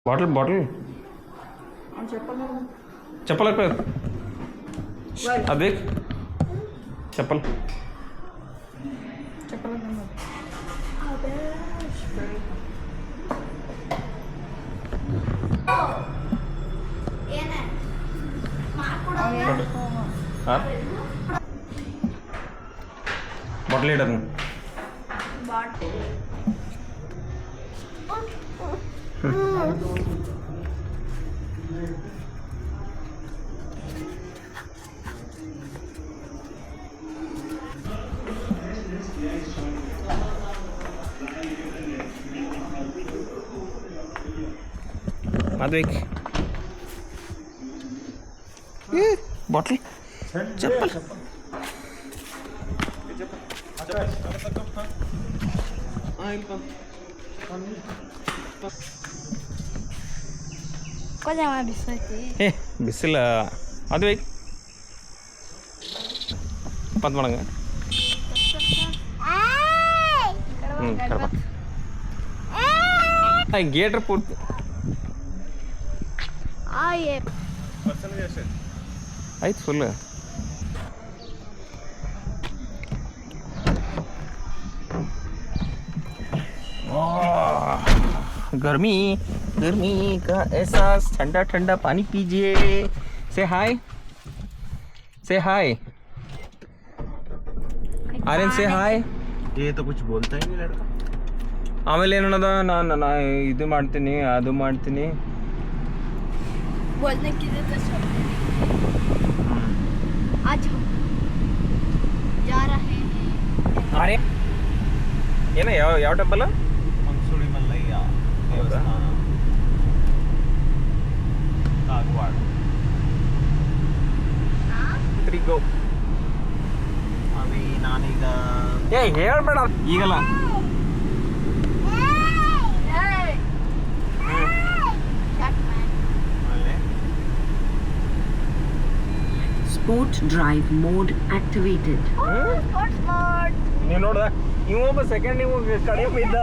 Bottle चप्पल पैर अब देख चप्पल ಬಾಟ್ಲಿ ಇಡೋದು माधविक ये बॉटल चप्पल ಏ ಬಿಸಿಲ ಮಾಧವಿಕ್ ಪಂತ್ ಮಾಡಂಗ ಗೇಟ್ರ್ ಪೂರ್ತಿ ಆಯ್ತು ಫುಲ್ गर्मी गर्मी का एहसास ठंडा ठंडा पानी पीजिए से हाय आर्यन से हाय ये तो कुछ बोलता ही नहीं लड़का ಆಮೇಲೆ ಏನದ ನಾನು ಇದು ಮಾಡ್ತೀನಿ ಅದು ಮಾಡ್ತೀನಿ बोलने के लिए तो सब आज हम जा रहे हैं अरे ಏನ ಯಾವ ಟೆಂಪಲ್ मंसूरी मल्लಯ್ಯ ದೇವಸ್ಥಾನ ಕಾಗವಾಡ ತ್ರಿಗೋ ಅವಿ ನಾನೀಗ ಏ ಹೇಳ್ಬೇಡ ಈಗಲ್ಲ Sport drive mode activated. ನೀವು ನೋಡ್ದ ಇವೊಬ್ಬ ಸೆಕೆಂಡ್ ನೀವು ಕಡೆ ಬಿದ್ದ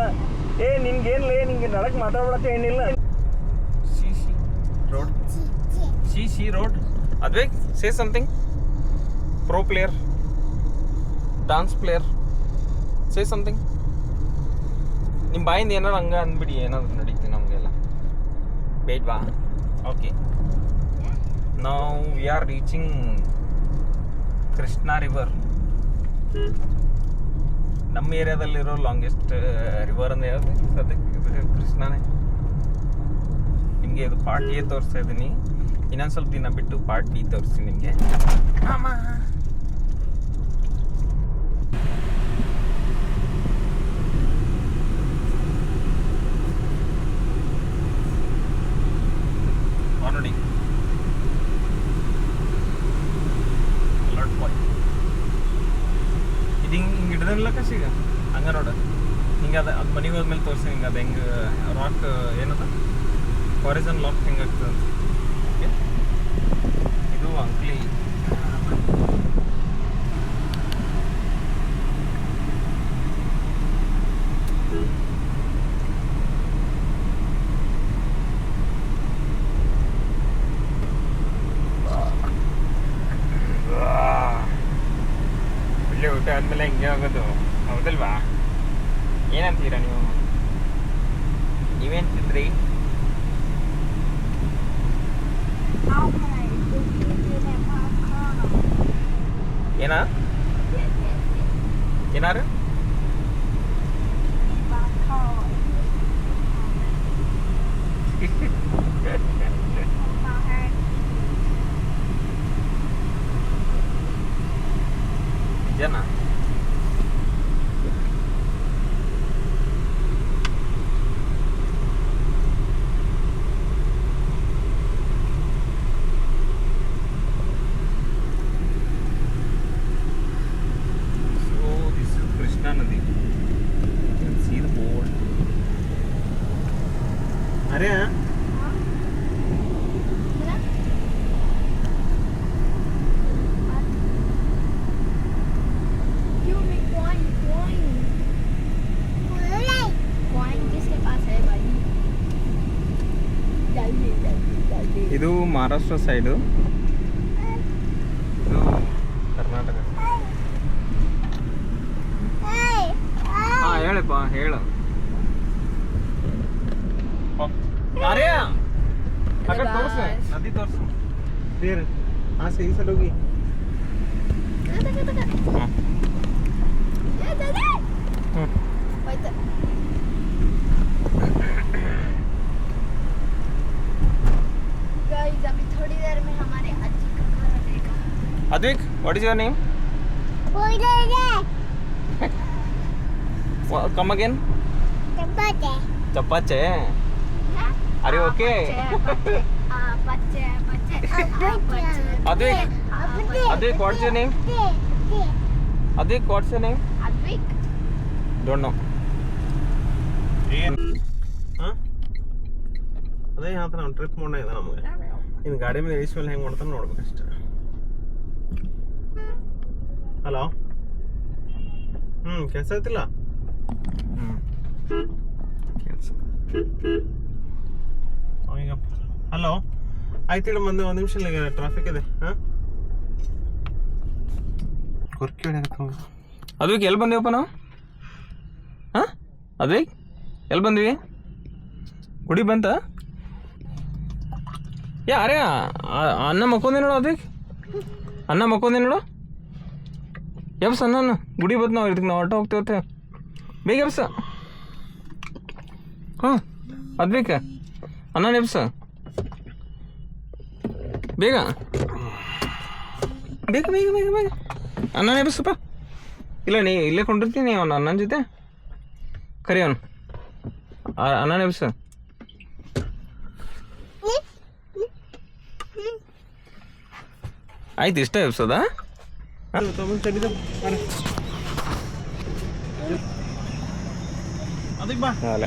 ಏ ನಿನ್ಗೇನ್ಲೇ ನಿಂಗೆ ನಡಕ್ ಮಾತಾಡ್ಬಿಡತ್ತೆ ಏನಿಲ್ಲ ರೋಡ್ ಸಿ ರೋಡ್ ಅದ್ವೇಕ್ say something pro player dance player say something ನಿಮ್ಮ ಬಾಯಿಂದ ಏನಾರು ಹಂಗ ಅಂದ್ಬಿಡಿ ಏನಾದ್ರು ನಡೀತಿ ನಮಗೆಲ್ಲ ಬೇಡ್ವಾ ಓಕೆ ನಾವು we are reaching Krishna river ನಮ್ಮ ಏರಿಯಾದಲ್ಲಿರೋ ಲಾಂಗೆಸ್ಟ್ ರಿವರ್ ಅಂತ ಹೇಳಿದ್ರೆ ಸದ್ಯಕ್ಕೆ ಕೃಷ್ಣನೇ ನಿಮಗೆ ಇದು ಪಾರ್ಟ್ ಎ ತೋರಿಸ್ತಾ ಇದ್ದೀನಿ ಇನ್ನೊಂದು ಸ್ವಲ್ಪ ದಿನ ಬಿಟ್ಟು ಪಾರ್ಟ್ ಬಿ ತೋರಿಸ್ತೀನಿ ನಿಮಗೆ ನೋಡಿ ಇದು ಹಿಂಗೆ ಹಿಡ್ದಿಲ್ಲ ಕಸಿಗ ಹಂಗೆ ನೋಡ ಹಿಂಗೆ ಅದು ಮನೆಗೆ ಹೋದ್ಮೇಲೆ ತೋರಿಸಿ ಹಿಂಗೆ ಅದು ಹೆಂಗೆ ರಾಕ್ ಏನದ ಹಾರಿಜನ್ ಲಾಕ್ ಹೆಂಗೆ ಆಗ್ತದೆ ಓಕೆ ಇದು ಅಂಕ್ಲಿ ಒಳ್ಳೆ ಊಟ ಆದಮೇಲೆ ಹಿಂಗೆ ಆಗೋದು ಹೌದಲ್ವಾ ಏನಂತೀರಾ ನೀವು ನೀವೇನು ತಿಂದ್ರಿ ಏನಾರು ನಿಜನಾ ಇದು ಮಹಾರಾಷ್ಟ್ರ ಸೈಡು, ಇದು ಕರ್ನಾಟಕ. ಹಾಂ ಹೇಳಪ್ಪ ಹೇಳು. ಅರೇ ಆ ಕಡೆ ತೋರಿಸು, ನದಿ ತೋರಿಸು. फिर हाँ सही से लोगी गाइस अभी थोड़ी देर में हमारे अजी का घर आएगा. Advik, what is your name? Come again? Chapache. Are you okay? Advik, Advik, what's your name? Advik, what's your name? Advik. Don't know. ಹಾಂ ಅದೇ ಯಾವ ಥರ ಟ್ರಿಪ್ ಮಾಡೋ ಇದೆ ನಮಗೆ. ಇನ್ನು ಗಾಡಿ ಮೇಲೆ ಇಳಿಸ್ ಮೇಲೆ ಹೆಂಗೆ ಮಾಡ್ತಾನೆ ನೋಡ್ಬೇಕಷ್ಟೆ. ಹಲೋ ಕೆಲಸ ಆಯ್ತಿಲ್ಲ. ಈಗ ಹಲೋ ಆಯ್ತು ಹೇಳಿ ಒಂದು ನಿಮಿಷ ಟ್ರಾಫಿಕ್ ಇದೆ. ಹಾಂ ಕೊರ್ಕಿ ಹೊಡ್ಯಾಕತ್ತಾವ. ಅದ್ವಿಕ್ ಎಲ್ಲಿ ಬಂದೇವಪ್ಪ ನಾವು? ಹಾಂ ಅದ್ವಿಕ್ ಎಲ್ಲಿ ಬಂದ್ವಿ? ಗುಡಿ ಬಂತ? ಅರೆ ಅನ್ನ ಮಕ್ಕೊಂದಿ ನೋಡು ಅದ್ವಿಕ್, ಅನ್ನ ಮಕ್ಕೊಂದಿ ನೋಡು. ಎಬ್ಸ ಅನ್ನ, ಗುಡಿ ಬಂತು, ನಾವು ಇರ್ತೀವಿ, ನಾವು ಆಟೋ ಹೋಗ್ತೇವೆ. ಬೇಗ ಎಬ್ಸ. ಹಾಂ ಅದ್ವಿಕ್ ಅನ್ನ ಎಬ್ಸ ಬೇಗ ಬೇಗ ಬೇಗ ಬೇಗ ಬೇಗ ಅನ್ನ ಎಬ್ಸಪ್ಪ. ಇಲ್ಲ ನೀ ಇಲ್ಲೇ ಕೊಂಡಿರ್ತೀನಿ ಅವನು ಅಣ್ಣನ ಜೊತೆ. ಕರಿ ಅವನು ಅನ್ನ ಎಬ್ಸ. ಆಯ್ತು ಇಷ್ಟ ಎಬ್ಸೋದಾ? ಅದಕ್ಕೆ ಬಾ. ಅಲ್ಲ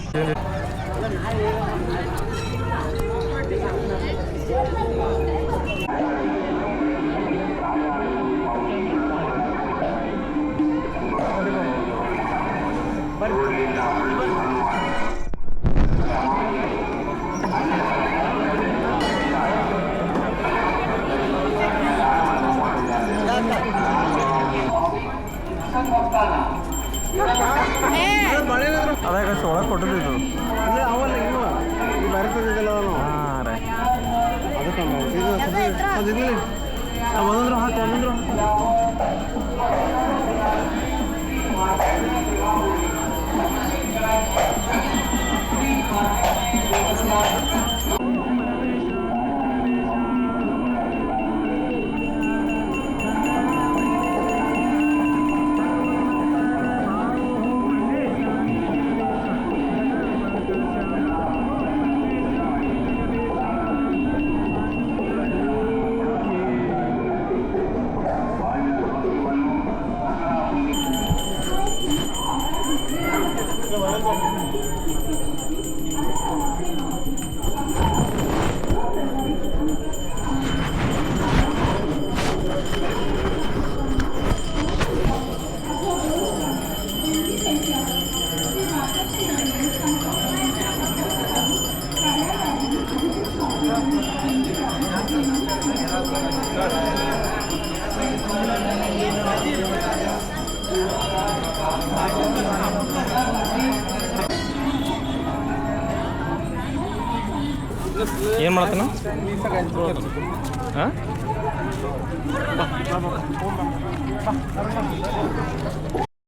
ಅದಾಗಷ್ಟು ಒಳಗೆ ಕೊಟ್ಟಿದ್ದು. ಅವಲ್ಲ ಇನ್ನು ಈ ಬರ್ತದಿದ್ದಲ್ಲ ನಾನು. ಹಾಂ ರೈಟ್. ಅದಕ್ಕೆ ಅದಿರಲಿ ಒಂದೊಂದ್ರು ಹಾಕಿ ಒಂದೊಂದ್ರು ಏನು ಮಾಡತ್ತನ? ಹಾಂ